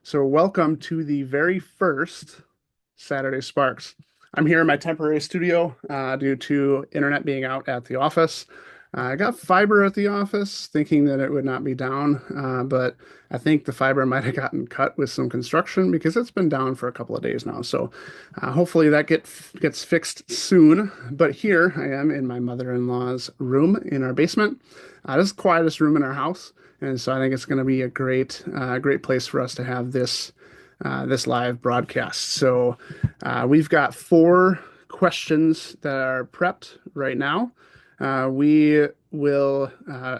So, welcome to the very first Saturday Sparks. I'm here in my temporary studio due to internet being out at the office. I got fiber at the office, thinking that it would not be down, but I think the fiber might have gotten cut with some construction because it's been down for a couple of days now. So, hopefully that gets fixed soon. But here I am in my mother-in-law's room in our basement. This is the quietest room in our house. And so I think it's going to be a great place for us to have this live broadcast. So we've got four questions that are prepped right now. We will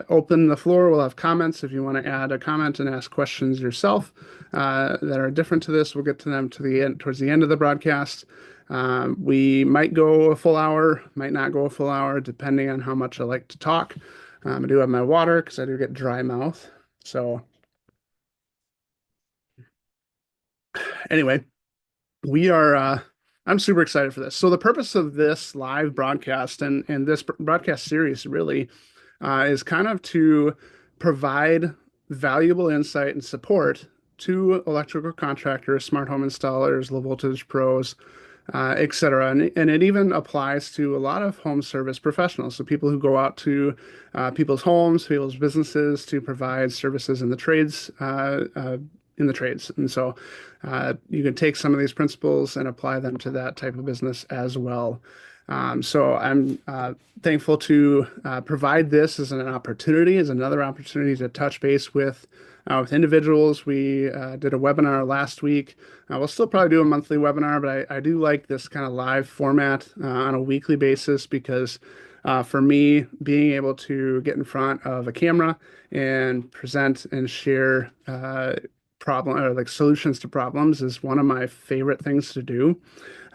open the floor. We'll have comments. If you want to add a comment and ask questions yourself that are different to this, we'll get to them to the end, towards the end of the broadcast. We might go a full hour, might not go a full hour, depending on how much I like to talk. I do have my water because I do get dry mouth. So anyway, we are I'm super excited for this. So the purpose of this live broadcast and this broadcast series really is kind of to provide valuable insight and support to electrical contractors, smart home installers, low voltage pros, et cetera. And it even applies to a lot of home service professionals. So people who go out to people's homes, people's businesses to provide services in the trades. And so you can take some of these principles and apply them to that type of business as well. So I'm thankful to provide this as an opportunity, as another opportunity to touch base with individuals. We did a webinar last week. We'll still probably do a monthly webinar, but I do like this kind of live format on a weekly basis because for me, being able to get in front of a camera and present and share problem or like solutions to problems is one of my favorite things to do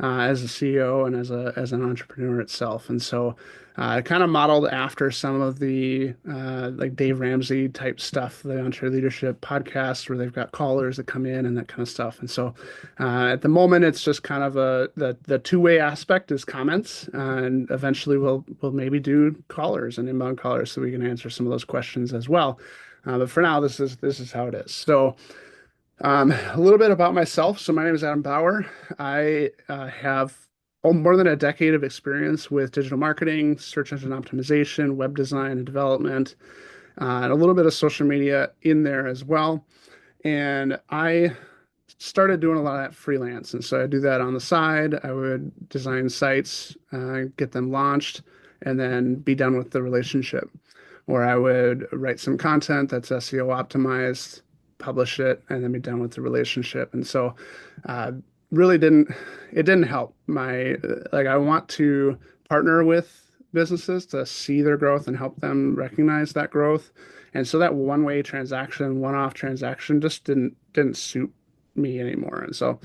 as a CEO and as an entrepreneur itself. And so I kind of modeled after some of the like Dave Ramsey type stuff, the EntreLeadership podcast where they've got callers that come in and that kind of stuff. And so at the moment, it's just kind of the two-way aspect is comments, and eventually we'll maybe do callers and inbound callers so we can answer some of those questions as well. But for now, this is how it is. So. A little bit about myself. So my name is Adam Bauer. I have more than a decade of experience with digital marketing, search engine optimization, web design and development, and a little bit of social media in there as well. And I started doing a lot of that freelance. And so I do that on the side. I would design sites, get them launched, and then be done with the relationship. Or I would write some content that's SEO optimized, publish it, and then be done with the relationship. And so uh, really didn't help my like I want to partner with businesses to see their growth and help them recognize that growth. And so that one-way transaction, one-off transaction just didn't suit me anymore. And so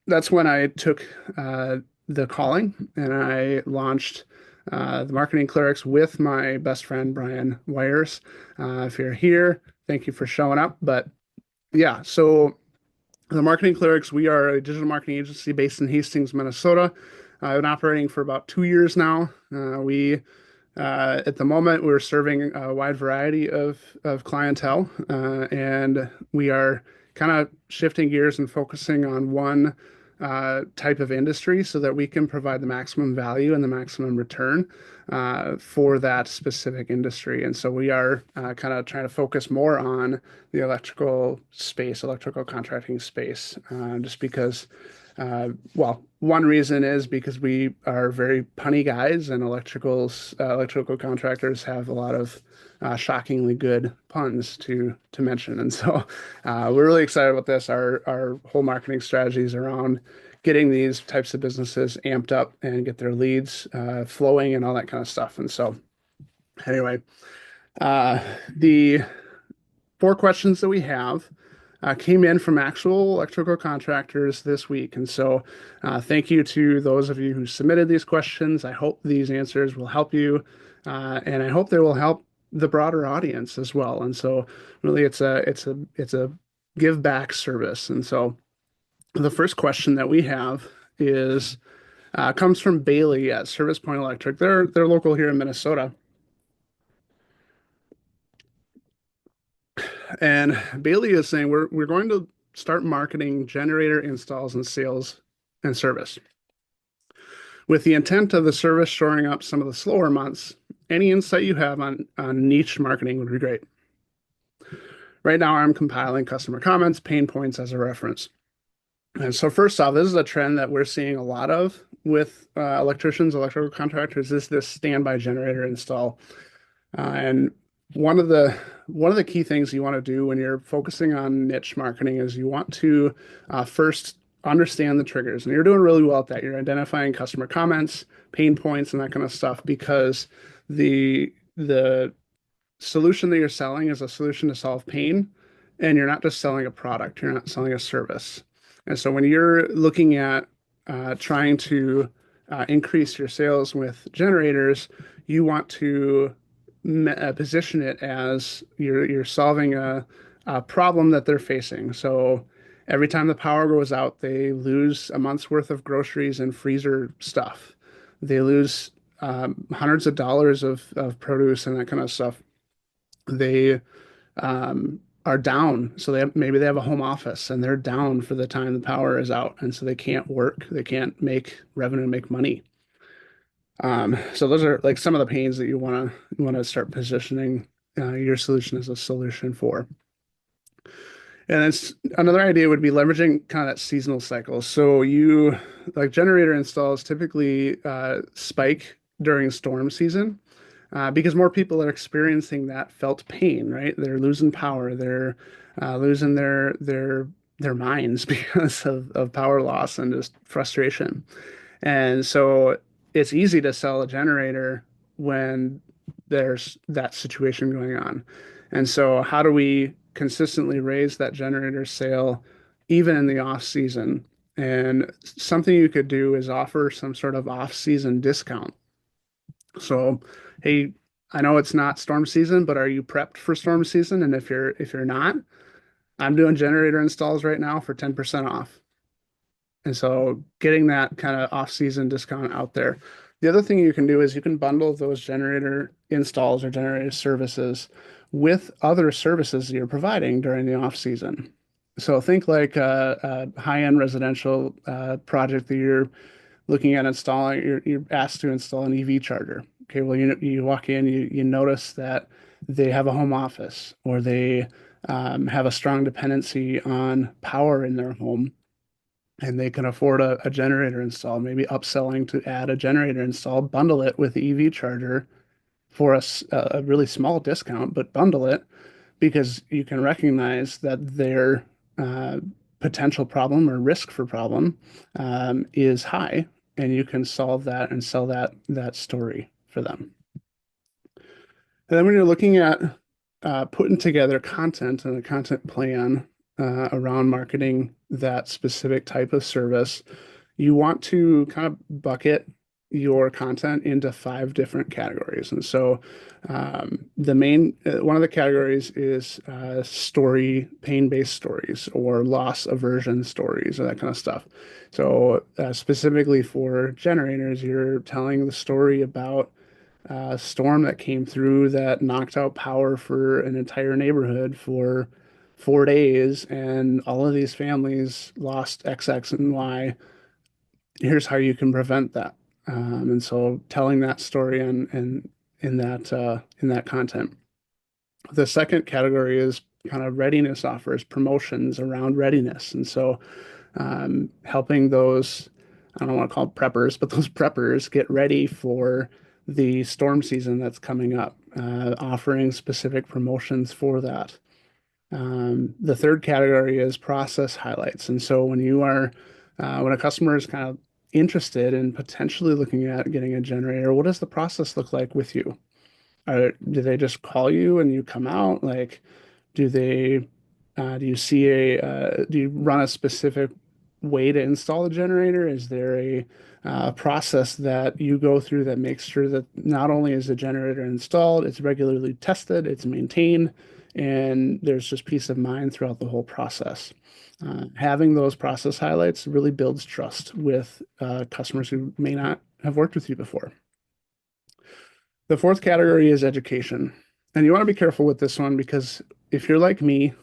that's when I took the calling and I launched the Marketing Clerics with my best friend Brian Wires. If you're here, thank you for showing up. But yeah, so the Marketing Clerics, we are a digital marketing agency based in Hastings, Minnesota. I've been operating for about 2 years now. We at the moment we're serving a wide variety of clientele, and we are kind of shifting gears and focusing on one type of industry so that we can provide the maximum value and the maximum return for that specific industry. And so we are kind of trying to focus more on the electrical space, electrical contracting space, just because, well, one reason is because we are very punny guys, and electrical contractors have a lot of shockingly good puns to mention. And so we're really excited about this. Our whole marketing strategies around getting these types of businesses amped up and get their leads flowing and all that kind of stuff. And so anyway, the four questions that we have came in from actual electrical contractors this week. And so thank you to those of you who submitted these questions. I hope these answers will help you, and I hope they will help the broader audience as well. And so really it's a give back service. And so the first question that we have is comes from Bailey at Service Point Electric. They're local here in Minnesota. And Bailey is saying we're going to start marketing generator installs and sales and service. With the intent of the service shoring up some of the slower months, any insight you have on niche marketing would be great. Right now, I'm compiling customer comments, pain points as a reference. And so first off, this is a trend that we're seeing a lot of with electricians, electrical contractors, is this standby generator install. And one of the key things you want to do when you're focusing on niche marketing is you want to first understand the triggers. And you're doing really well at that. You're identifying customer comments, pain points, and that kind of stuff because the solution that you're selling is a solution to solve pain, and you're not just selling a product, you're not selling a service. And so when you're looking at trying to increase your sales with generators, you want to position it as you're solving a problem that they're facing. So every time the power goes out, they lose a month's worth of groceries and freezer stuff. They lose hundreds of dollars of produce and that kind of stuff. They are down. So maybe they have a home office and they're down for the time the power is out. And so they can't work, they can't make revenue, make money. So those are like some of the pains that you want to start positioning your solution as a solution for. And it's another idea would be leveraging kind of that seasonal cycle. So you like generator installs typically spike during storm season because more people are experiencing that felt pain, right? They're losing power, they're losing their minds because of power loss and just frustration. And so it's easy to sell a generator when there's that situation going on. And so how do we consistently raise that generator sale even in the off season? And something you could do is offer some sort of off season discount. So, hey, I know it's not storm season, but are you prepped for storm season? And if you're not, I'm doing generator installs right now for 10% off. And so getting that kind of off-season discount out there. The other thing you can do is you can bundle those generator installs or generator services with other services that you're providing during the off-season. So think like a high-end residential project that you're looking at installing, you're asked to install an EV charger. Okay, well, you walk in, you notice that they have a home office or they have a strong dependency on power in their home and they can afford a generator install, maybe upselling to add a generator install, bundle it with the EV charger for a really small discount, but bundle it because you can recognize that their potential problem or risk for problem is high, and you can solve that and sell that story for them. And then when you're looking at putting together content and a content plan around marketing that specific type of service, you want to kind of bucket your content into 5 different categories. And so the main one of the categories is story, pain-based stories or loss aversion stories or that kind of stuff. So specifically for generators, you're telling the story about a storm that came through that knocked out power for an entire neighborhood for 4 days, and all of these families lost X, X, and Y. Here's how you can prevent that. And so telling that story and in that content. The second category is kind of readiness offers, promotions around readiness. And so helping those, I don't want to call them preppers, but those preppers get ready for the storm season that's coming up, offering specific promotions for that. The third category is process highlights. And so when a customer is kind of interested in potentially looking at getting a generator, what does the process look like with you? Do they just call you and you come out? Like, do they, do you run a specific way to install a generator? Is there a process that you go through that makes sure that not only is the generator installed, it's regularly tested, it's maintained, and there's just peace of mind throughout the whole process? Having those process highlights really builds trust with customers who may not have worked with you before. The fourth category is education. And you want to be careful with this one because if you're like me,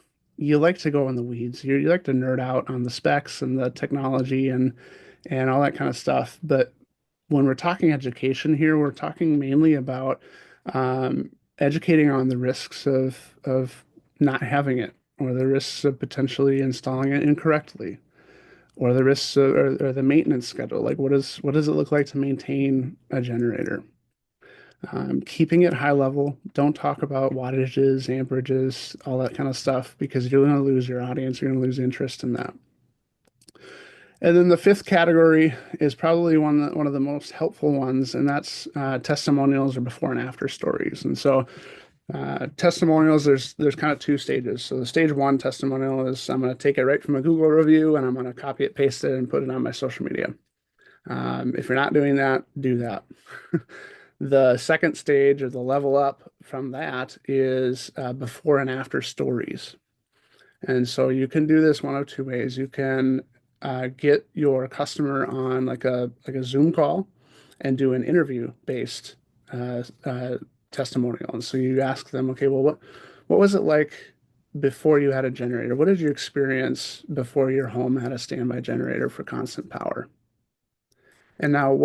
you like to go in the weeds. You like to nerd out on the specs and the technology and all that kind of stuff. But when we're talking education here, we're talking mainly about educating on the risks of not having it, or the risks of potentially installing it incorrectly, or the risks or the maintenance schedule. Like what does it look like to maintain a generator? Keeping it high level. Don't talk about wattages, amperages, all that kind of stuff, because you're going to lose your audience. You're going to lose interest in that. And then the fifth category is probably one of the most helpful ones, and that's testimonials or before and after stories. And so testimonials, there's kind of two stages. So the stage one testimonial is I'm going to take it right from a Google review and I'm going to copy it, paste it, and put it on my social media. If you're not doing that, do that. The second stage, or the level up from that, is before and after stories. And so you can do this one of two ways. You can get your customer on like a Zoom call and do an interview based testimonial. And so you ask them, okay, well, what was it like before you had a generator? What did you experience before your home had a standby generator for constant power? And now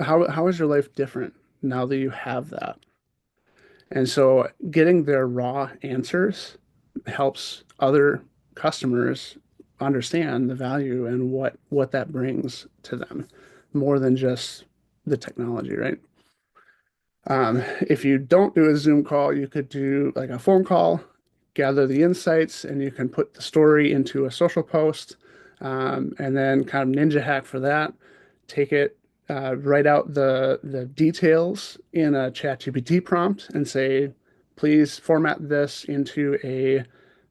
how is your life different now that you have that? And so getting their raw answers helps other customers understand the value and what that brings to them more than just the technology, right? If you don't do a Zoom call, you could do like a phone call, gather the insights, and you can put the story into a social post, and then kind of ninja hack for that. Take it, write out the details in a ChatGPT prompt, and say, please format this into a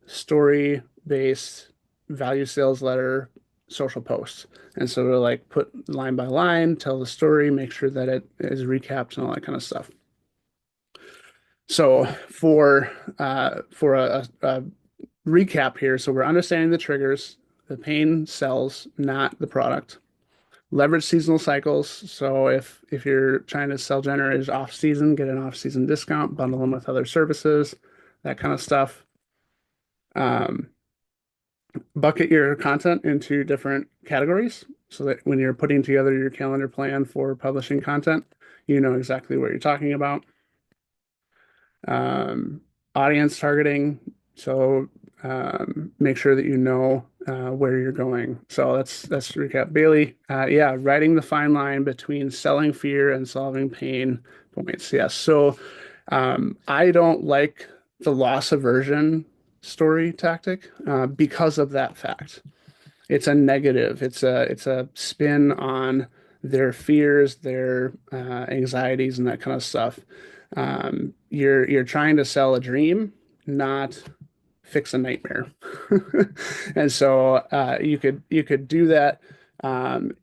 story-based value sales letter social post. And so to like put line by line, tell the story, make sure that it is recapped and all that kind of stuff. So for a recap here, so we're understanding the triggers. The pain sells, not the product. Leverage seasonal cycles. So if you're trying to sell generators off season, get an off season discount, bundle them with other services, that kind of stuff. Um, Bucket your content into different categories so that when you're putting together your calendar plan for publishing content, you know exactly what you're talking about. Um, Audience targeting. So make sure that you know where you're going. So that's to recap. Bailey, yeah, riding the fine line between selling fear and solving pain points. Yes. So I don't like the loss aversion story tactic because of that fact. It's a negative. It's a spin on their fears, their anxieties, and that kind of stuff. You're trying to sell a dream, not fix a nightmare. And so you could do that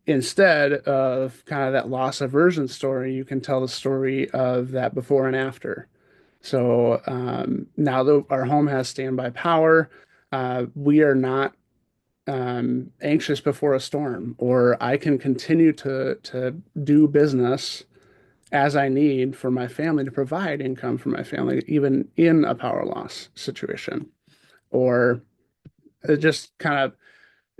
instead of kind of that loss aversion story. You can tell the story of that before and after. So now that our home has standby power, we are not anxious before a storm, or I can continue to do business as I need for my family to provide income for my family, even in a power loss situation. Or it just kind of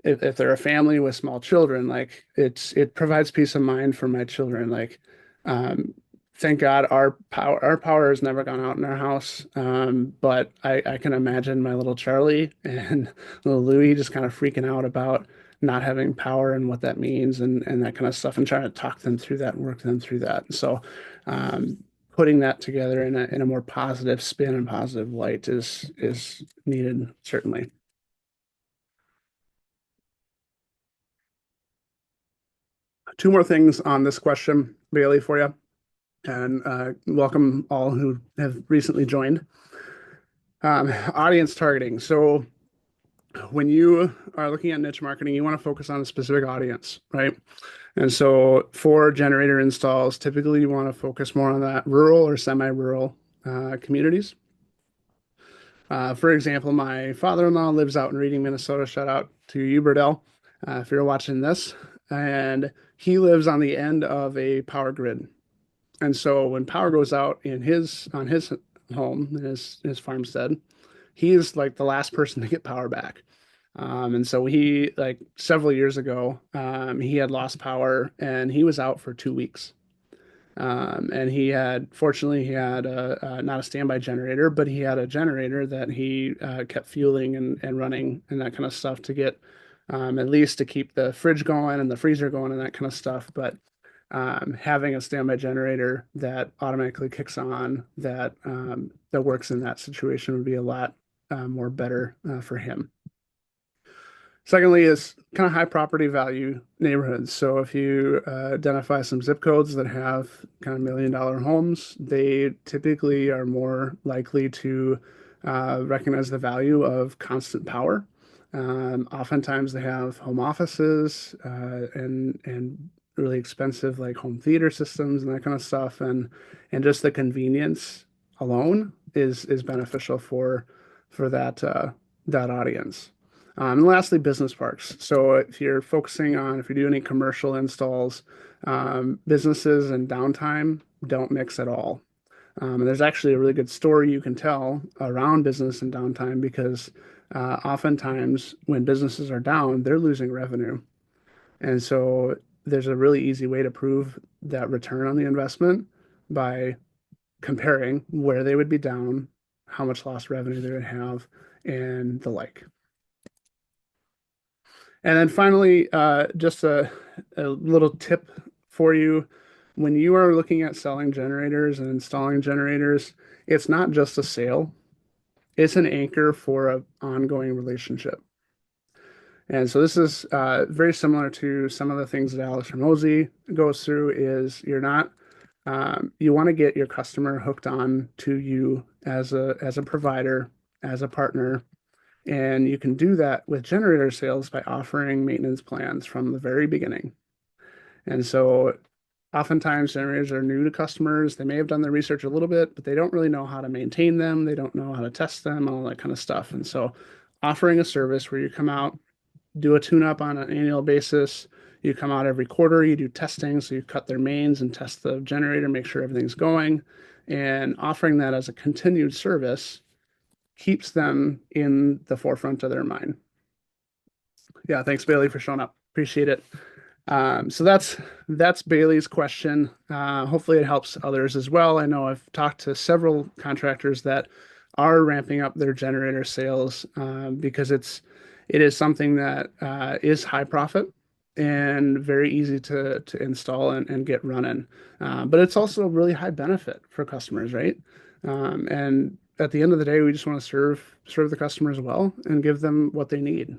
if they're a family with small children, like it provides peace of mind for my children. Like, thank God our power has never gone out in our house. But I can imagine my little Charlie and little Louie just kind of freaking out about not having power and what that means and that kind of stuff, and trying to talk them through that and work them through that. So, putting that together in a more positive spin and positive light is needed, certainly. Two more things on this question, Bailey, for you, and welcome all who have recently joined. Audience targeting. So when you are looking at niche marketing, you want to focus on a specific audience, right? And so for generator installs, typically you want to focus more on that rural or semi-rural communities. For example, my father-in-law lives out in Reading, Minnesota. Shout out to you, Burdell, if you're watching this. And he lives on the end of a power grid. And so when power goes out in his on his home, his farmstead, he's like the last person to get power back. And so he, like several years ago, he had lost power and he was out for 2 weeks. And fortunately, he had not a standby generator, but he had a generator that he kept fueling and running and that kind of stuff to get at least to keep the fridge going and the freezer going and that kind of stuff. But having a standby generator that automatically kicks on that works in that situation would be a lot more better for him. Secondly, is kind of high property value neighborhoods. So if you identify some zip codes that have kind of $1 million homes, they typically are more likely to recognize the value of constant power. Oftentimes they have home offices and really expensive like home theater systems and that kind of stuff, and just the convenience alone is beneficial for that audience. And lastly, business parks. So if you're focusing on, if you do any commercial installs, businesses and downtime don't mix at all. And there's actually a really good story you can tell around business and downtime because oftentimes when businesses are down, they're losing revenue. And so there's a really easy way to prove that return on the investment by comparing where they would be down, how much lost revenue they would have, and the like. And then finally, just a little tip for you. When you are looking at selling generators and installing generators, it's not just a sale, it's an anchor for an ongoing relationship. And so this is very similar to some of the things that Alex Hormozy goes through is you want to get your customer hooked on to you as a provider, as a partner, and you can do that with generator sales by offering maintenance plans from the very beginning. And so oftentimes generators are new to customers. They may have done their research a little bit, but they don't really know how to maintain them. They don't know how to test them, all that kind of stuff. And so offering a service where you come out, do a tune-up on an annual basis. You come out every quarter, you do testing. So you cut their mains and test the generator, make sure everything's going. And offering that as a continued service keeps them in the forefront of their mind. Yeah, thanks Bailey for showing up. Appreciate it. So that's Bailey's question. Hopefully it helps others as well. I know I've talked to several contractors that are ramping up their generator sales because it is something that is high profit and very easy to install and get running. But it's also really high benefit for customers, right? And at the end of the day, we just want to serve the customers well and give them what they need.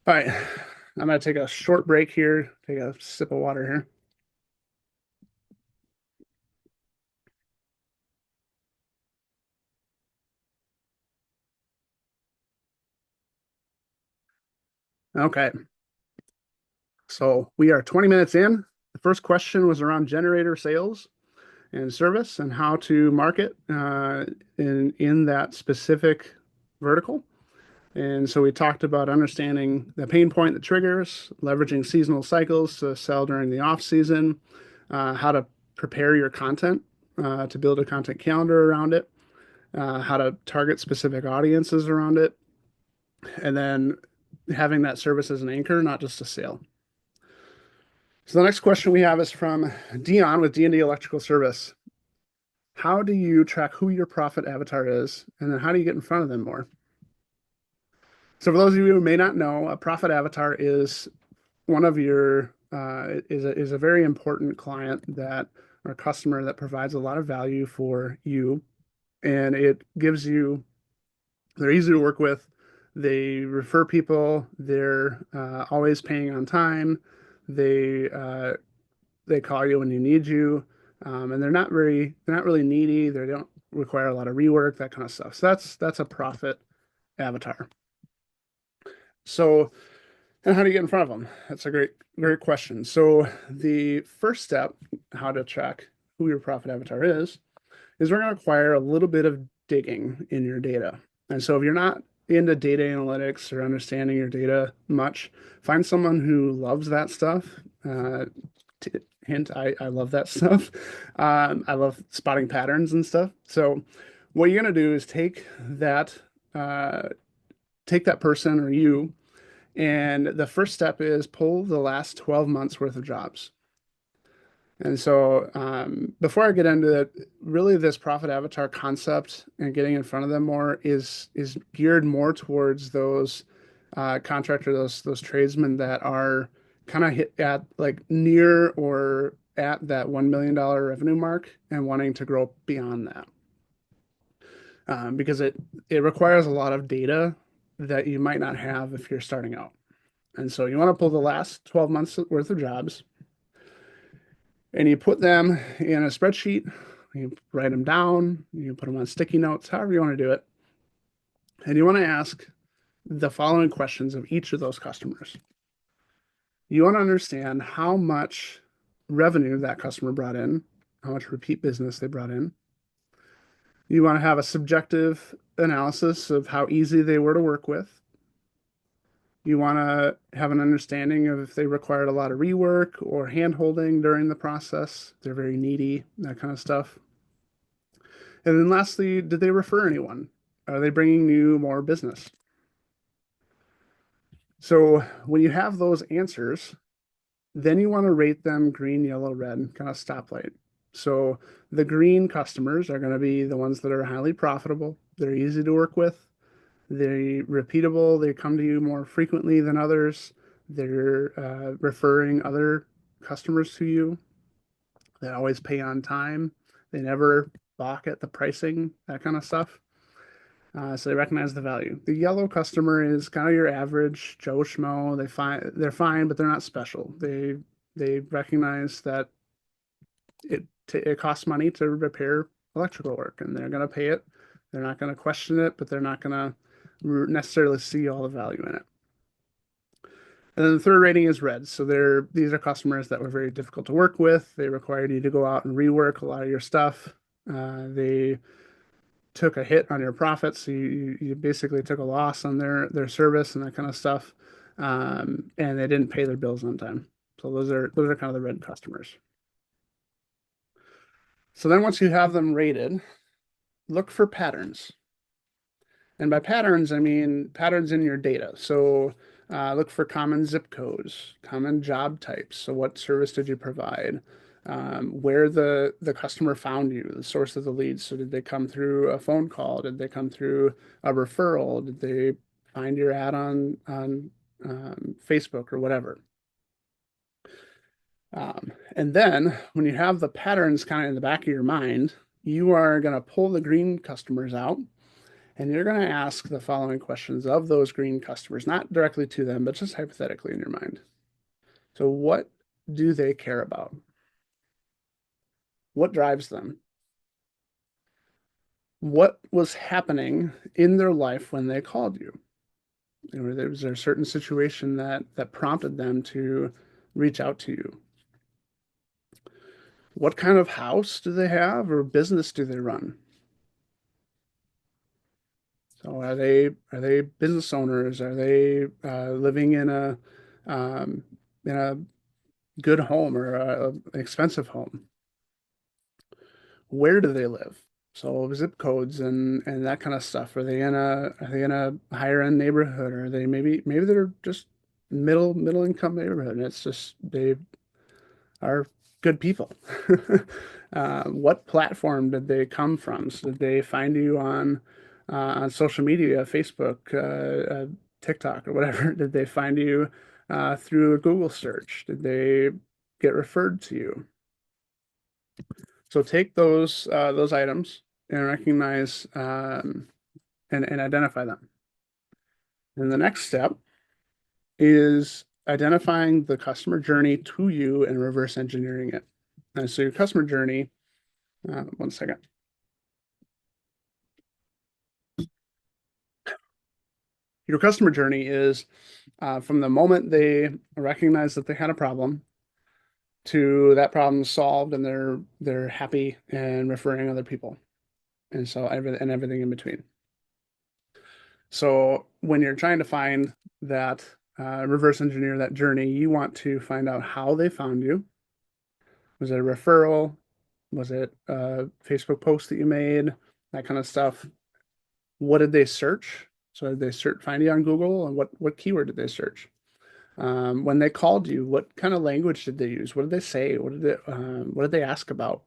All right, I'm going to take a short break here, take a sip of water here. Okay, so we are 20 minutes in. The first question was around generator sales and service and how to market in that specific vertical. And so we talked about understanding the pain point that triggers, leveraging seasonal cycles to sell during the off season, how to prepare your content to build a content calendar around it, how to target specific audiences around it, and then having that service as an anchor, not just a sale. So the next question we have is from Dion with D&D Electrical Service. How do you track who your profit avatar is, and then how do you get in front of them more? So for those of you who may not know, a profit avatar is one of your is a very important client that or customer that provides a lot of value for you, and it gives you they're easy to work with. They refer people. They're always paying on time. They they call you when you need you, and they're not really needy. They don't require a lot of rework, that kind of stuff. So that's a profit avatar. So, and how do you get in front of them? That's a great question. So the first step, how to track who your profit avatar is we're going to require a little bit of digging in your data. And so if you're not into data analytics or understanding your data much, find someone who loves that stuff. Hint, I love that stuff. I love spotting patterns and stuff. So What you're going to do is uh, take that person or you, and the first step is pull the last 12 months worth of jobs. And so, before I get into it, really this profit avatar concept and getting in front of them more is geared more towards those contractor, those tradesmen that are kind of hit at like near or at that $1 million revenue mark and wanting to grow beyond that. Because it requires a lot of data that you might not have if you're starting out. And so you want to pull the last 12 months worth of jobs and you put them in a spreadsheet. You write them down, you put them on sticky notes, however you want to do it. And you want to ask the following questions of each of those customers. You want to understand how much revenue that customer brought in, how much repeat business they brought in. You want to have a subjective analysis of how easy they were to work with. You want to have an understanding of if they required a lot of rework or hand holding during the process. They're very needy, that kind of stuff. And then lastly, did they refer anyone? Are they bringing you more business? So when you have those answers, then you want to rate them green, yellow, red, kind of stoplight. So the green customers are going to be the ones that are highly profitable. They're easy to work with. They're repeatable. They come to you more frequently than others. They're referring other customers to you. They always pay on time. They never balk at the pricing, that kind of stuff. So they recognize the value. The yellow customer is kind of your average Joe Schmo. They're fine, but they're not special. They recognize that it costs money to repair electrical work, and they're going to pay it. They're not going to question it, but they're not going to necessarily see all the value in it. And then the third rating is red. So these are customers that were very difficult to work with. They required you to go out and rework a lot of your stuff. They took a hit on your profits. So you basically took a loss on their service and that kind of stuff. And they didn't pay their bills on time. So those are kind of the red customers. So then once you have them rated, look for patterns. And by patterns, I mean patterns in your data. So look for common zip codes, common job types. So what service did you provide? Where the customer found you, the source of the leads. So did they come through a phone call? Did they come through a referral? Did they find your ad on Facebook or whatever? And then when you have the patterns kind of in the back of your mind, you are going to pull the green customers out and you're going to ask the following questions of those green customers, not directly to them, but just hypothetically in your mind. So, what do they care about? What drives them? What was happening in their life when they called you? Was there a certain situation that prompted them to reach out to you? What kind of house do they have or business do they run? So are they business owners? Are they living um, in a good home or an expensive home? Where do they live? So zip codes and that kind of stuff. Are they in a higher end neighborhood, or are they maybe they're just middle income neighborhood, and it's just they are good people. What platform did they come from? So did they find you on social media, Facebook, TikTok, or whatever? Did they find you through a Google search? Did they get referred to you? So take those items and recognize and identify them. And the next step is identifying the customer journey to you and reverse engineering it. And so your customer journey, one second. Your customer journey is from the moment they recognize that they had a problem to that problem solved and they're happy and referring other people. And so everything in between. So when you're trying to find that reverse engineer that journey, you want to find out how they found you. Was it a referral? Was it a Facebook post that you made? that kind of stuff. What did they search? So did they search find you on Google, and what keyword did they search? When they called you, what kind of language did they use? What did they say? What did they ask about?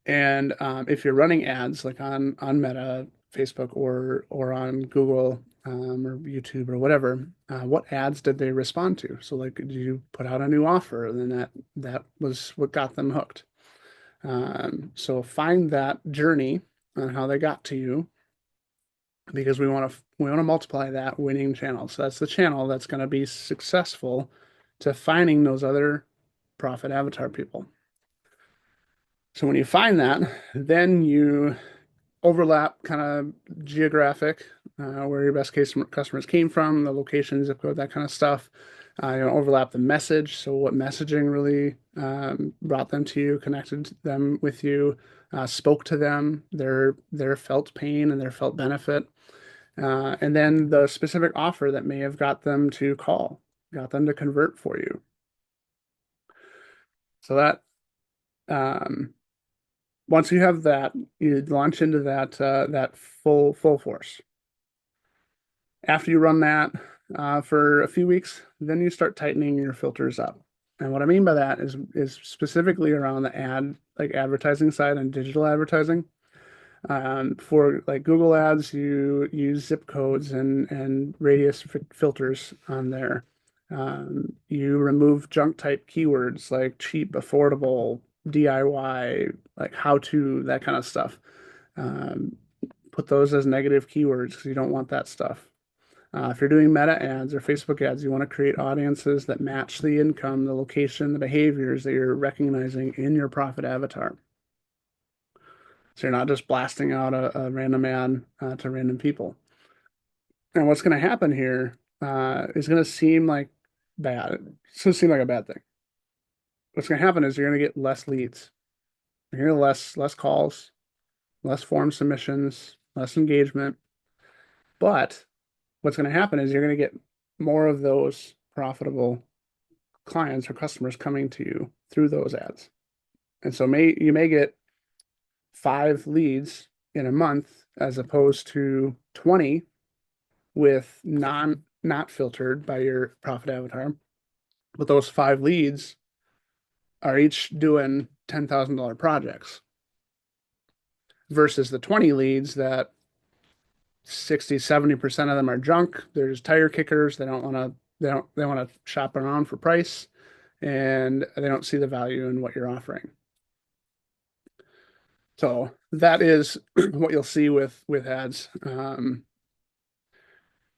And if you're running ads like on Meta, Facebook, or on Google or YouTube or whatever, what ads did they respond to? So like, did you put out a new offer? And then that was what got them hooked. So find that journey on how they got to you, because we want to multiply that winning channel. So that's the channel that's going to be successful to finding those other profit avatar people. So when you find that, then you overlap kind of geographic, where your best case customers came from, the location, zip code, that kind of stuff. Overlap the message. So what messaging really brought them to you, connected them with you, spoke to them, their felt pain and their felt benefit. And then the specific offer that may have got them to call, got them to convert for you. So that once you have that, you launch into that full force. After you run that for a few weeks, then you start tightening your filters up. And what I mean by that is specifically around the advertising side and digital advertising. For like Google Ads, you use zip codes and radius filters on there. You remove junk type keywords like cheap, affordable, DIY, like how to, that kind of stuff. Um, Put those as negative keywords because you don't want that stuff. If you're doing meta ads or Facebook ads, you want to create audiences that match the income, the location, the behaviors that you're recognizing in your profit avatar. So you're not just blasting out a random ad to random people. And what's going to happen here is going to seem like bad. It's going to seem like a bad thing. What's going to happen is you're going to get less leads. You're going to get less calls, less form submissions, less engagement. But what's going to happen is you're going to get more of those profitable clients or customers coming to you through those ads. And so you may get 5 leads in a month as opposed to 20 with not filtered by your profit avatar. But those 5 leads are each doing $10,000 projects versus the 20 leads that 60-70% of them are junk. There's tire kickers. They want to shop around for price, and they don't see the value in what you're offering. So that is what you'll see with ads. And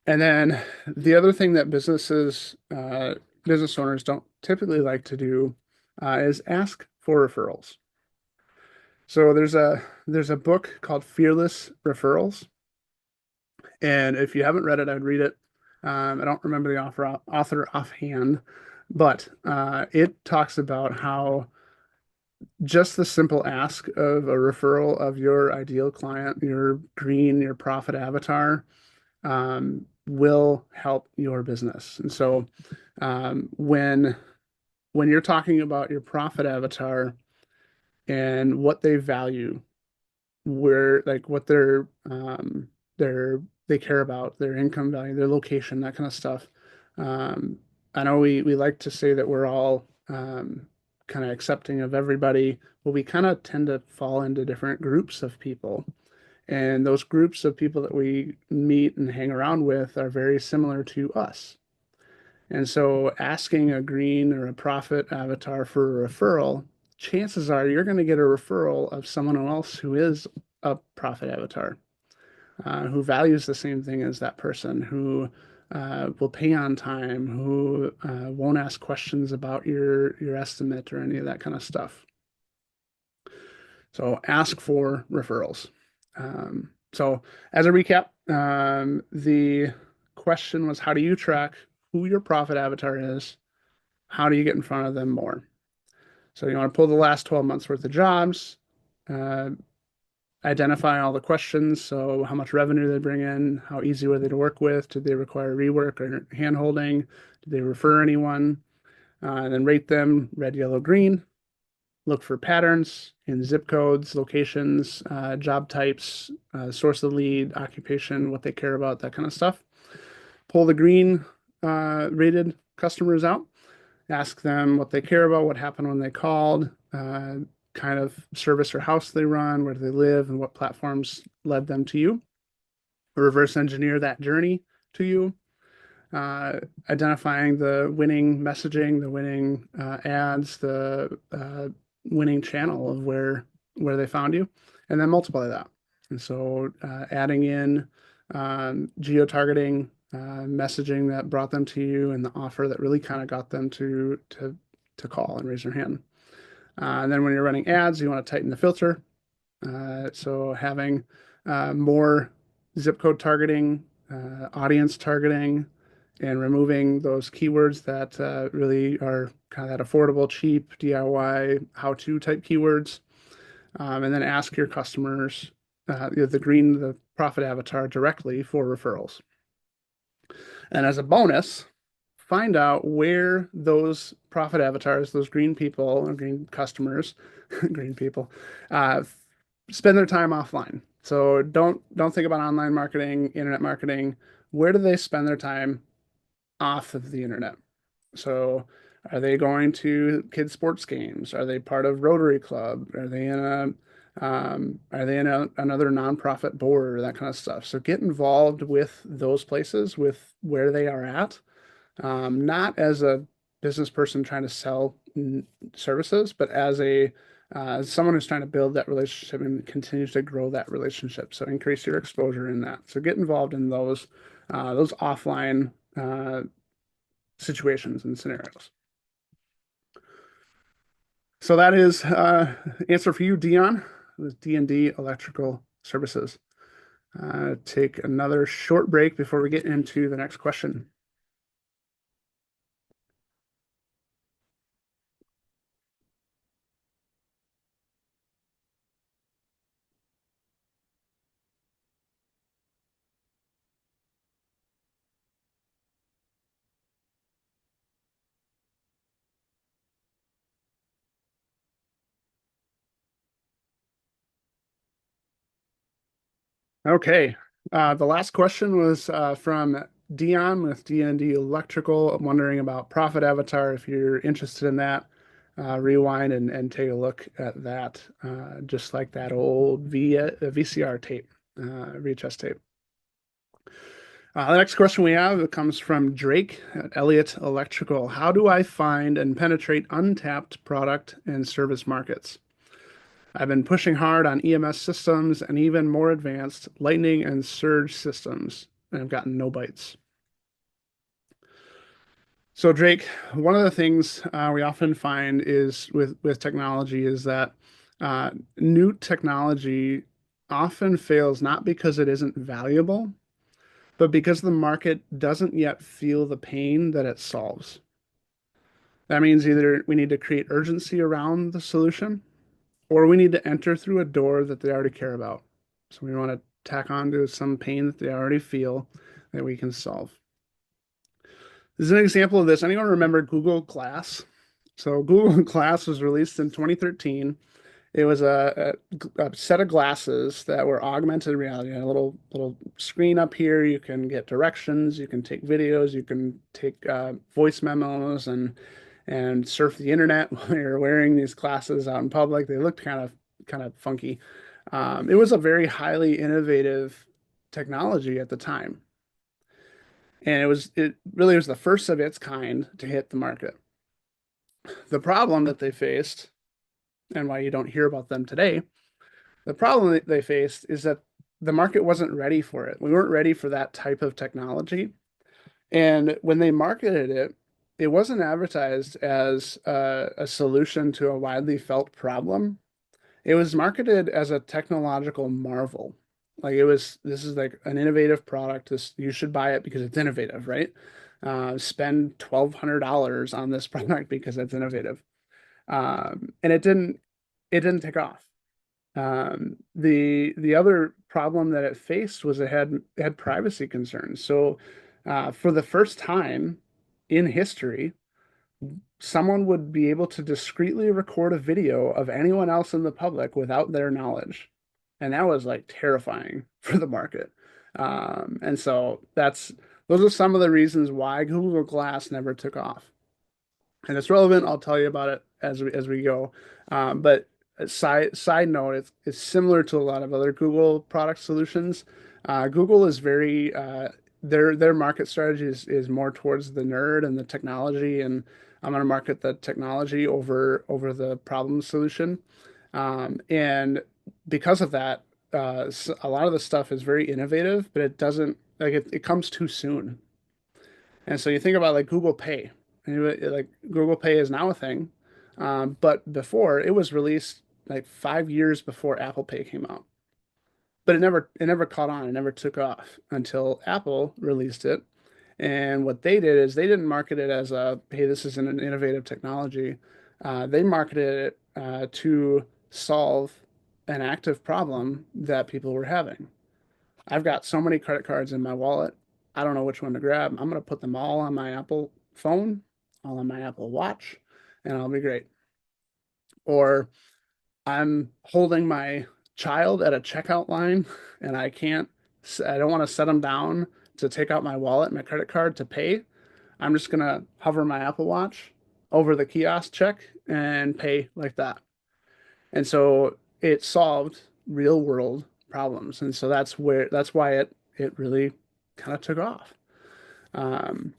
then the other thing that business owners don't typically like to do is ask for referrals. So there's a book called Fearless Referrals, and if you haven't read it, I'd read it. I don't remember the author offhand, but it talks about how just the simple ask of a referral of your ideal client, your profit avatar, will help your business. And so when you're talking about your profit avatar and what they value, where like what they care about, their income value, their location, that kind of stuff. I know we like to say that we're all kind of accepting of everybody, but we kind of tend to fall into different groups of people. And those groups of people that we meet and hang around with are very similar to us. And so asking a green or a profit avatar for a referral, chances are you're going to get a referral of someone else who is a profit avatar, who values the same thing as that person, who will pay on time, who won't ask questions about your estimate or any of that kind of stuff. So ask for referrals. So as a recap, the question was, how do you track who your profit avatar is? How do you get in front of them more? So you want to pull the last 12 months worth of jobs, uh, identify all the questions. So how much revenue they bring in, how easy were they to work with? Did they require rework or hand holding? Did they refer anyone? And then rate them red, yellow, green. look for patterns in zip codes, locations, job types, source of lead, occupation, what they care about, that kind of stuff. Pull the green rated customers out, ask them what they care about, what happened when they called, kind of service or house they run, where do they live, and what platforms led them to you. Reverse engineer that journey to you, uh, identifying the winning messaging, the winning ads, the winning channel of where they found you, and then multiply that. And so adding in geo-targeting messaging that brought them to you, and the offer that really kind of got them to call and raise their hand. And then when you're running ads, you want to tighten the filter. So having more zip code targeting, audience targeting, and removing those keywords that really are kind of that affordable, cheap, DIY, how-to type keywords. And then ask your customers, the profit avatar directly for referrals. And as a bonus, find out where those profit avatars, those green people or green customers, green people, uh, spend their time offline. So don't think about online marketing, internet marketing. Where do they spend their time off of the internet? So are they going to kids sports games? Are they part of Rotary Club? Are they in another nonprofit board or that kind of stuff? So get involved with those places, with where they are at, not as a business person trying to sell services, but as a someone who's trying to build that relationship and continues to grow that relationship. So increase your exposure in that. So get involved in those offline situations and scenarios. So that is answer for you, Dion, with D&D Electrical Services. Take another short break before we get into the next question. Okay. The last question was from Dion with D&D Electrical, wondering about Profit Avatar. If you're interested in that, rewind and take a look at that, just like that old VCR tape, VHS tape. The next question we have comes from Drake at Elliott Electrical. How do I find and penetrate untapped product and service markets? I've been pushing hard on EMS systems and even more advanced lightning and surge systems, and I've gotten no bites. So, Drake, one of the things we often find is with technology is that new technology often fails not because it isn't valuable, but because the market doesn't yet feel the pain that it solves. That means either we need to create urgency around the solution, or we need to enter through a door that they already care about. So we want to tack on to some pain that they already feel that we can solve. This is an example of this. Anyone remember Google Glass? So Google Glass was released in 2013. It was a set of glasses that were augmented reality. A little screen up here. You can get directions. You can take videos. You can take voice memos and surf the internet while you're wearing these glasses out in public. They looked kind of funky. It was a very highly innovative technology at the time, and it really was the first of its kind to hit the market. The problem that they faced, and why you don't hear about them today, the problem that they faced is that the market wasn't ready for it. We weren't ready for that type of technology. And when they marketed it, it wasn't advertised as a solution to a widely felt problem. It was marketed as a technological marvel. This is like an innovative product. You should buy it because it's innovative, right? Spend $1,200 on this product because it's innovative. And it didn't take off. The other problem that it faced was it had privacy concerns. So for the first time in history, someone would be able to discreetly record a video of anyone else in the public without their knowledge. And that was like terrifying for the market. And so those are some of the reasons why Google Glass never took off. And it's relevant. I'll tell you about it as we go. But a side note, it's similar to a lot of other Google product solutions. Google is very their market strategy is more towards the nerd and the technology, and I'm going to market the technology over the problem solution. And because of that, a lot of the stuff is very innovative, but it doesn't like it comes too soon. And so you think about like Google Pay, and like Google Pay is now a thing, but before it was released like 5 years before Apple Pay came out. But it never caught on. It never took off until Apple released it. And what they did is they didn't market it as a, hey, this is an innovative technology. They marketed it to solve an active problem that people were having. I've got so many credit cards in my wallet. I don't know which one to grab. I'm going to put them all on my Apple phone, all on my Apple Watch, and I'll be great. Or I'm holding my child at a checkout line and I don't want to set them down to take out my wallet, my credit card to pay. I'm just going to hover my Apple Watch over the kiosk check and pay like that. And so it solved real world problems. And so that's why it really kind of took off. Um,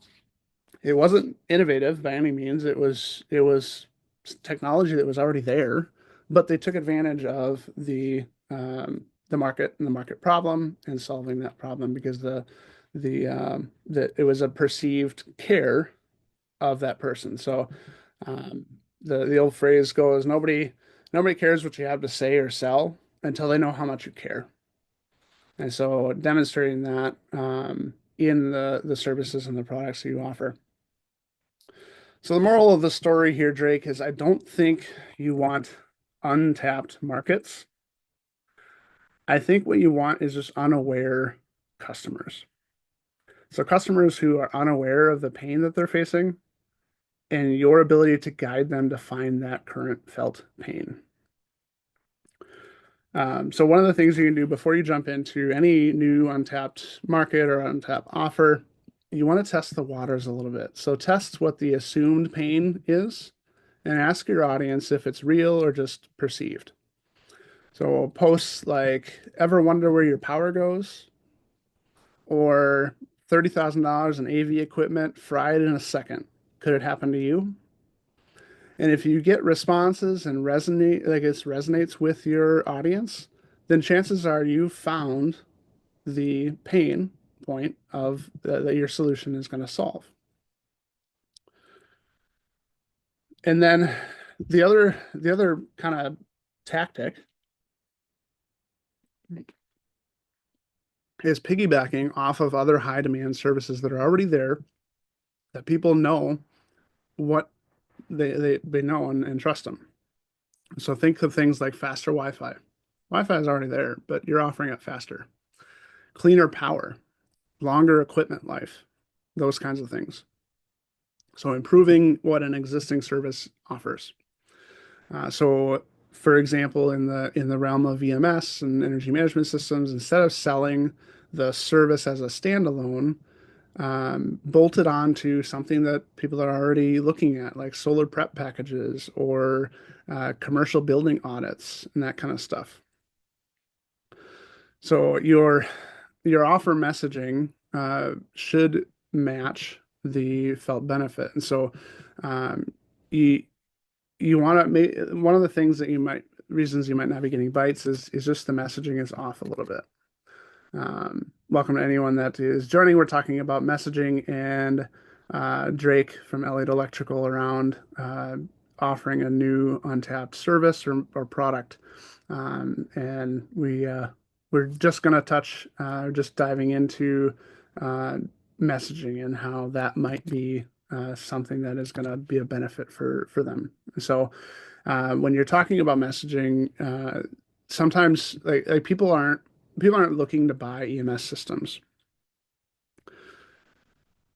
it wasn't innovative by any means. It was technology that was already there, but they took advantage of the market and the market problem and solving that problem because the it was a perceived care of that person. So um, the old phrase goes, nobody cares what you have to say or sell until they know how much you care. And so demonstrating that in the services and the products that you offer. So the moral of the story here, Drake, is I don't think you want untapped markets. I think what you want is just unaware customers. So customers who are unaware of the pain that they're facing and your ability to guide them to find that current felt pain. So one of the things you can do before you jump into any new untapped market or untapped offer, you want to test the waters a little bit. So test what the assumed pain is and ask your audience if it's real or just perceived. So posts like, ever wonder where your power goes? Or $30,000 in AV equipment fried in a second. Could it happen to you? And if you get responses and it resonates with your audience, then chances are you found the pain point of that your solution is going to solve. And then the other kind of tactic is piggybacking off of other high demand services that are already there that people know what they know and trust them. So think of things like faster Wi-Fi. Wi-Fi is already there, but you're offering it faster. Cleaner power, longer equipment life, those kinds of things. So improving what an existing service offers. So for example, in the realm of EMS and energy management systems, instead of selling the service as a standalone, bolted onto something that people are already looking at, like solar prep packages or commercial building audits and that kind of stuff. So your offer messaging should match the felt benefit. And so um, you you want to one of the things that reasons you might not be getting bites is just the messaging is off a little bit. Welcome to anyone that is joining. We're talking about messaging and Drake from Elliott Electrical around offering a new untapped service or product. And we're just going to touch, just diving into messaging and how that might be something that is going to be a benefit for them. So when you're talking about messaging, sometimes like people aren't looking to buy EMS systems.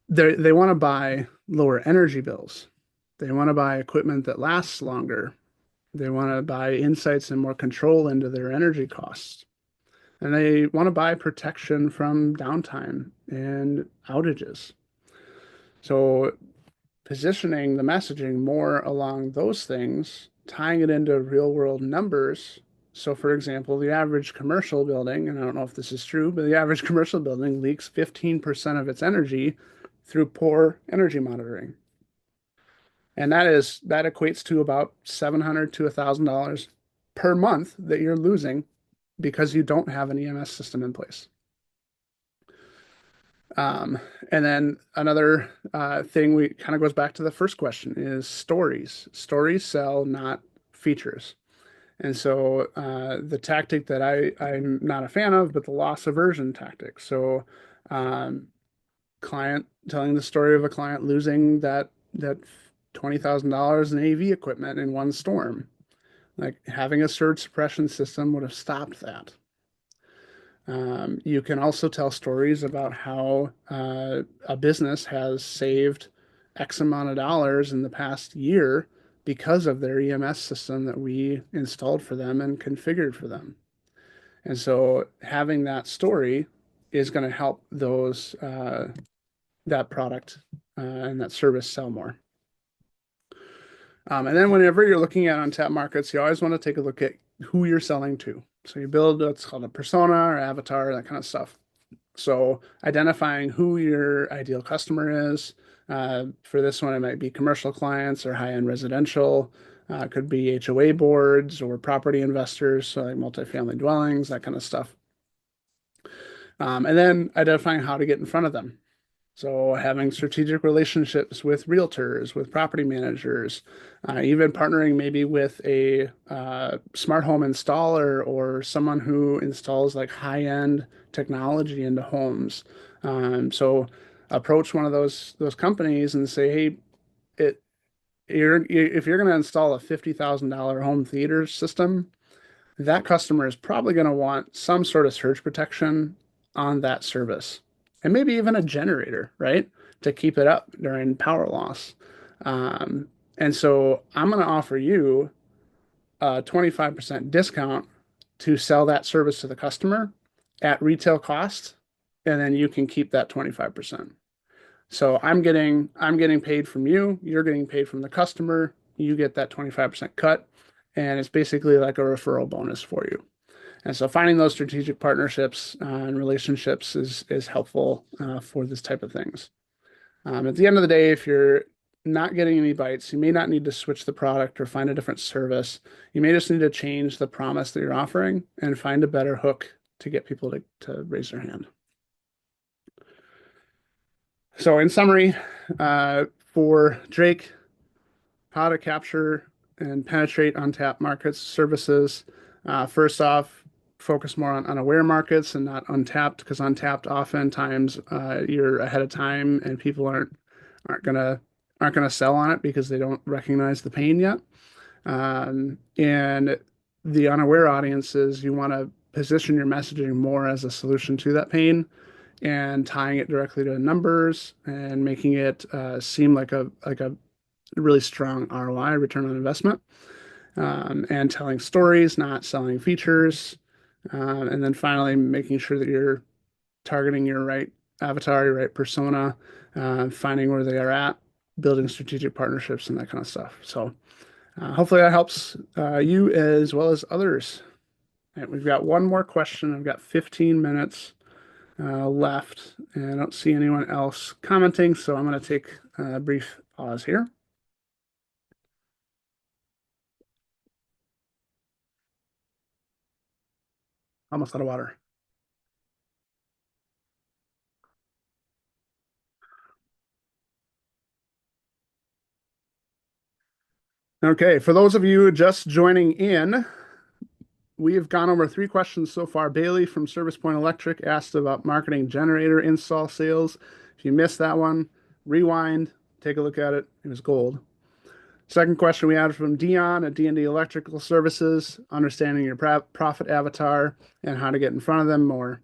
They want to buy lower energy bills. They want to buy equipment that lasts longer. They want to buy insights and more control into their energy costs. And they want to buy protection from downtime and outages. So positioning the messaging more along those things, tying it into real world numbers. So, for example, the average commercial building, and I don't know if this is true, but the average commercial building leaks 15% of its energy through poor energy monitoring. And that equates to about $700 to $1,000 per month that you're losing because you don't have an EMS system in place. Um, and then another thing we kind of goes back to the first question is stories. Stories sell, not features. And so the tactic that I'm not a fan of, but the loss aversion tactic. So um, client telling the story of a client losing that $20,000 in AV equipment in one storm. Like having a surge suppression system would have stopped that. You can also tell stories about how a business has saved X amount of dollars in the past year because of their EMS system that we installed for them and configured for them. And so having that story is going to help those that product and that service sell more. And then whenever you're looking at untapped markets, you always want to take a look at who you're selling to. So you build what's called a persona or avatar, that kind of stuff. So identifying who your ideal customer is. For this one, it might be commercial clients or high-end residential. It could be HOA boards or property investors, so like multifamily dwellings, that kind of stuff. And then identifying how to get in front of them. So having strategic relationships with realtors, with property managers, even partnering maybe with a smart home installer or someone who installs like high-end technology into homes. So approach one of those companies and say, hey, it if you're going to install a $50,000 home theater system, that customer is probably going to want some sort of surge protection on that service and maybe even a generator, right? To keep it up during power loss. Um, and so I'm going to offer you a 25% discount to sell that service to the customer at retail cost, and then you can keep that 25%. So I'm getting paid from you, you're getting paid from the customer, you get that 25% cut, and it's basically like a referral bonus for you. And so finding those strategic partnerships and relationships is helpful for this type of things. At the end of the day, if you're not getting any bites, you may not need to switch the product or find a different service. You may just need to change the promise that you're offering and find a better hook to get people to raise their hand. So in summary, for Drake, how to capture and penetrate untapped markets, services. First off, focus more on unaware markets and not untapped, because untapped oftentimes you're ahead of time and people aren't gonna sell on it because they don't recognize the pain yet. And the unaware audiences, you want to position your messaging more as a solution to that pain and tying it directly to numbers and making it seem like a really strong ROI, return on investment, and telling stories, not selling features. And then finally, making sure that you're targeting your right avatar, your right persona, finding where they are at, building strategic partnerships, and that kind of stuff. So hopefully that helps you as well as others. And we've got one more question. I've got 15 minutes left, and I don't see anyone else commenting, so I'm going to take a brief pause here. Almost out of water. Okay, for those of you just joining in, we have gone over 3 questions so far. Bailey from Service Point Electric asked about marketing generator install sales. If you missed that one, rewind, take a look at it. It was gold. Second question we had from Dion at D&D Electrical Services, understanding your profit avatar and how to get in front of them more.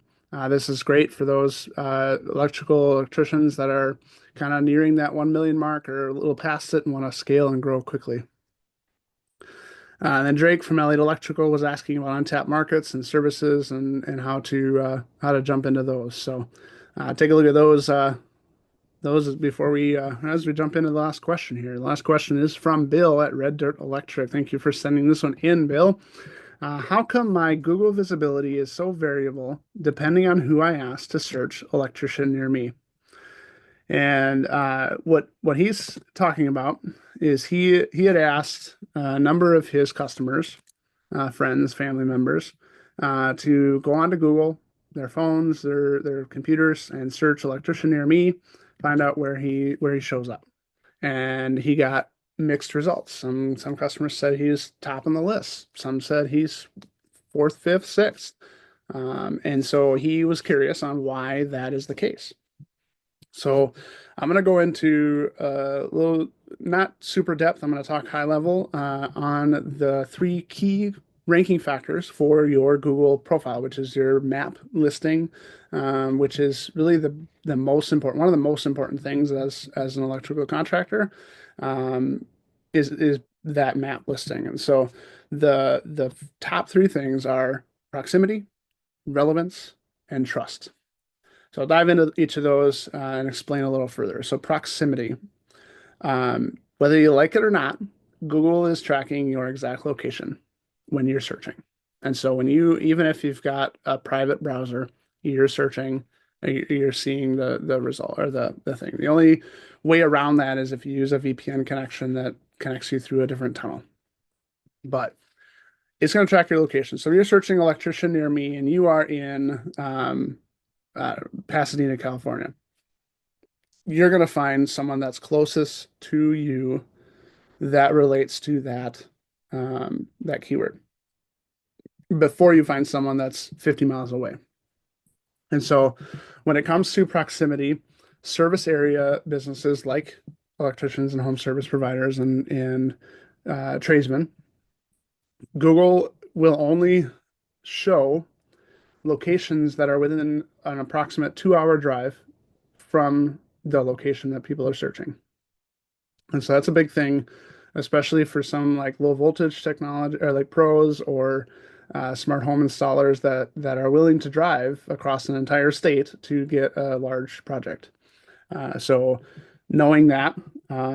This is great for those electricians that are kind of nearing that 1 million mark or a little past it and want to scale and grow quickly. And then Drake from Elliott Electrical was asking about untapped markets and services and how to jump into those. So take a look at those before we as we jump into the last question here. The last question is from Bill at Red Dirt Electric. Thank you for sending this one in, Bill. How come my Google visibility is so variable depending on who I ask to search electrician near me? And what he's talking about is he had asked a number of his customers, friends, family members, to go onto Google, their phones, their computers, and search electrician near me, find out where he shows up. And he got mixed results. Some customers said he's top on the list. Some said he's fourth, fifth, sixth. And so he was curious on why that is the case. So I'm going to go into a little, not super depth. I'm going to talk high level on the three key ranking factors for your Google profile, which is your map listing, which is really the most important, one of the most important things as an electrical contractor, is that map listing. And so the top three things are proximity, relevance, and trust. So I'll dive into each of those and explain a little further. So proximity, whether you like it or not, Google is tracking your exact location when you're searching. And so even if you've got a private browser, you're searching, you're seeing the result or the thing. The only way around that is if you use a VPN connection that connects you through a different tunnel. But it's going to track your location. So if you're searching electrician near me and you are in Pasadena, California, you're going to find someone that's closest to you that relates to that keyword before you find someone that's 50 miles away. And so when it comes to proximity, service area businesses like electricians and home service providers and tradesmen, Google will only show locations that are within an approximate 2-hour drive from the location that people are searching. And so that's a big thing, especially for some like low voltage technology or like pros or smart home installers that are willing to drive across an entire state to get a large project. So knowing that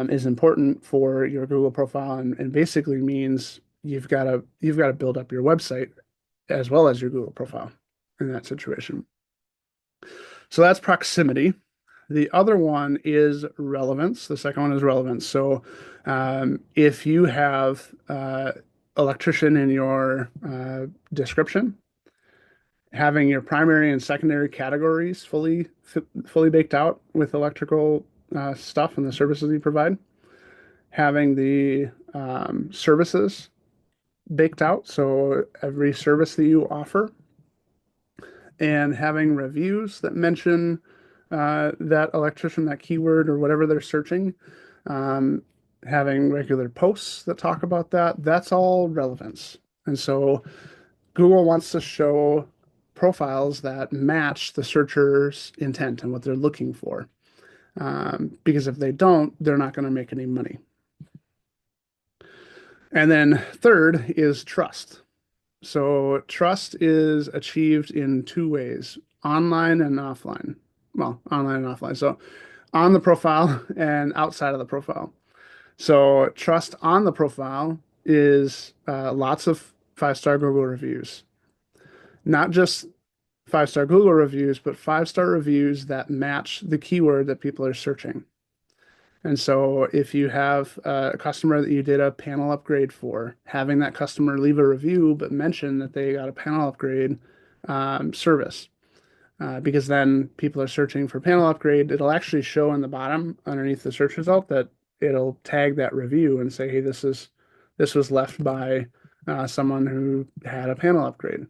is important for your Google profile and basically means you've got to build up your website as well as your Google profile in that situation. So that's proximity. The other one is relevance. The second one is relevance. So if you have electrician in your description, having your primary and secondary categories fully baked out with electrical stuff and the services you provide, having the services baked out, so every service that you offer, and having reviews that mention that electrician, that keyword, or whatever they're searching, having regular posts that talk about that, that's all relevance. And so Google wants to show profiles that match the searcher's intent and what they're looking for. Because if they don't, they're not going to make any money. And then third is trust. So trust is achieved in two ways, online and offline. Well, online and offline. So on the profile and outside of the profile. So trust on the profile is lots of 5-star Google reviews. Not just 5-star Google reviews, but 5-star reviews that match the keyword that people are searching. And so if you have a customer that you did a panel upgrade for, having that customer leave a review, but mention that they got a panel upgrade service. Because then people are searching for panel upgrade, it'll actually show in the bottom underneath the search result that it'll tag that review and say, hey, this was left by someone who had a panel upgrade.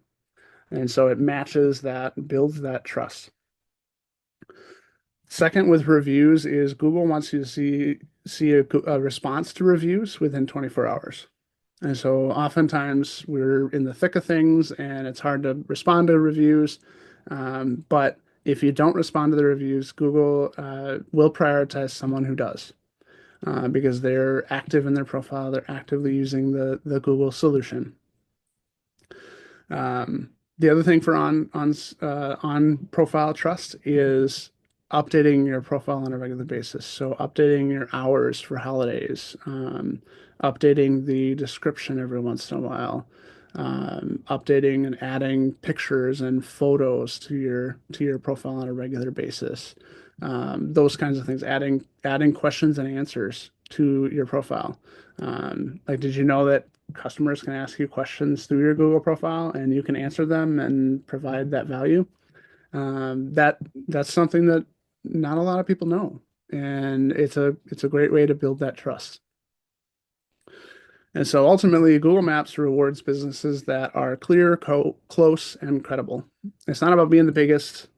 And so it matches that, builds that trust. Second with reviews is Google wants you to see a response to reviews within 24 hours. And so oftentimes we're in the thick of things and it's hard to respond to reviews. But If you don't respond to the reviews, Google will prioritize someone who does because they're active in their profile. They're actively using the Google solution. The other thing for on profile trust is updating your profile on a regular basis. So updating your hours for holidays, updating the description every once in a while, updating and adding pictures and photos to your profile on a regular basis. Those kinds of things, adding questions and answers to your profile. Like, did you know that customers can ask you questions through your Google profile and you can answer them and provide that value? That's something that not a lot of people know, and it's a great way to build that trust. And so ultimately, Google Maps rewards businesses that are clear, close, and credible. It's not about being the biggest,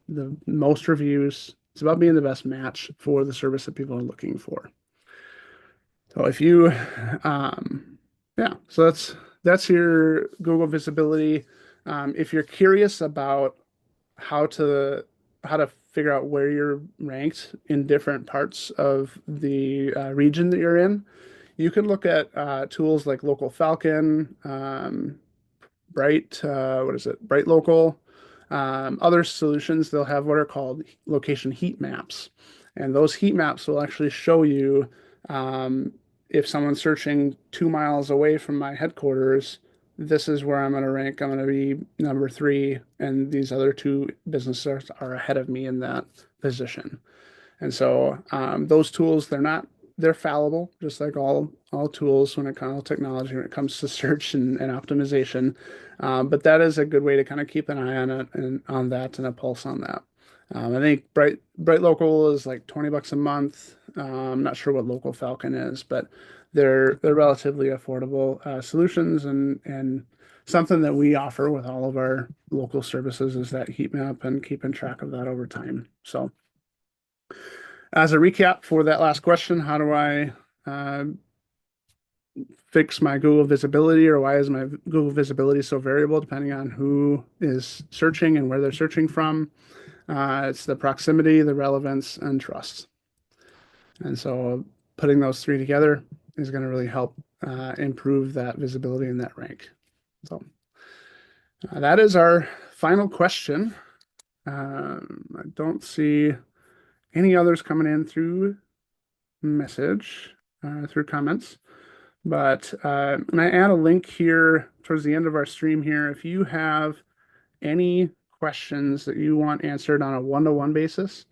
the most reviews. It's about being the best match for the service that people are looking for. So if you, yeah, so that's your Google visibility. If you're curious about how to how to figure out where you're ranked in different parts of the region that you're in, you can look at tools like Local Falcon, Bright, what is it? Bright Local. Other solutions, they'll have what are called location heat maps. And those heat maps will actually show you um, if someone's searching 2 miles away from my headquarters, this is where I'm going to rank. I'm going to be number three, and these other two businesses are ahead of me in that position. And so those tools, they're fallible, just like all tools when it comes to technology, when it comes to search and optimization. But that is a good way to kind of keep an eye on it and on that and a pulse on that. I think Bright Local is like $20 a month. I'm not sure what Local Falcon is, but they're relatively affordable solutions and something that we offer with all of our local services is that heat map and keeping track of that over time. So as a recap for that last question, how do I fix my Google visibility, or why is my Google visibility so variable depending on who is searching and where they're searching from? It's the proximity, the relevance, and trust. And so putting those three together is going to really help improve that visibility in that rank. So that is our final question. I don't see any others coming in through message, through comments. But and I add a link here towards the end of our stream here. If you have any questions that you want answered on a one-to-one basis,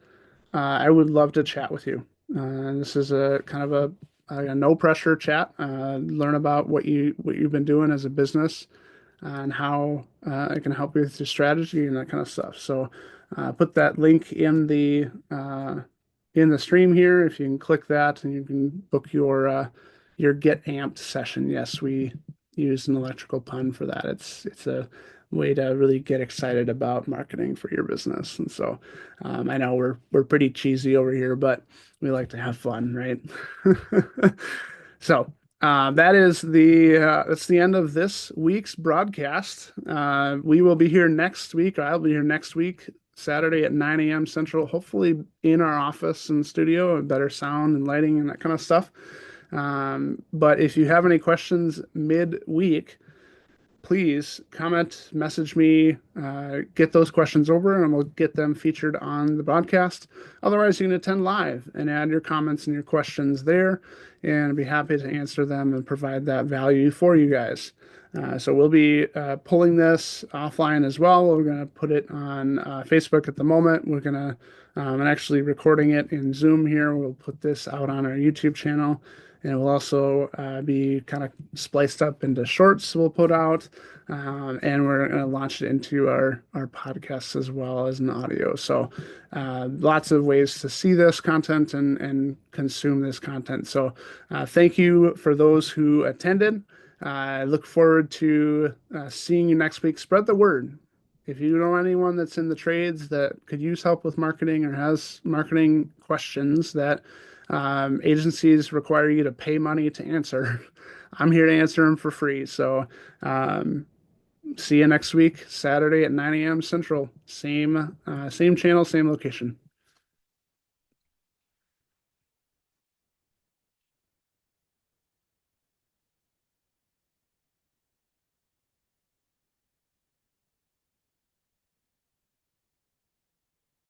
I would love to chat with you. This is a kind of a no pressure chat. Learn about what you've been doing as a business and how I can help you with your strategy and that kind of stuff. So put that link in the stream here. If you can click that and you can book your Get Amped session. Yes, we use an electrical pun for that. It's a way to really get excited about marketing for your business. And so I know we're pretty cheesy over here, but we like to have fun, right? So that's the end of this week's broadcast. We will be here next week, or I'll be here next week, Saturday at 9 a.m. Central, hopefully in our office and studio, and better sound and lighting and that kind of stuff. But if you have any questions mid-week, please comment, message me, get those questions over, and we'll get them featured on the broadcast. Otherwise, you can attend live and add your comments and your questions there, and I'd be happy to answer them and provide that value for you guys. So we'll be pulling this offline as well. We're going to put it on Facebook at the moment. We're going to, I'm actually recording it in Zoom here. We'll put this out on our YouTube channel. And it will also be kind of spliced up into shorts we'll put out. And we're going to launch it into our podcasts as well as an audio. So lots of ways to see this content and consume this content. So thank you for those who attended. I look forward to seeing you next week. Spread the word. If you know anyone that's in the trades that could use help with marketing or has marketing questions that agencies require you to pay money to answer, I'm here to answer them for free. So See you next week, Saturday at 9 a.m. Central. Same channel, same location.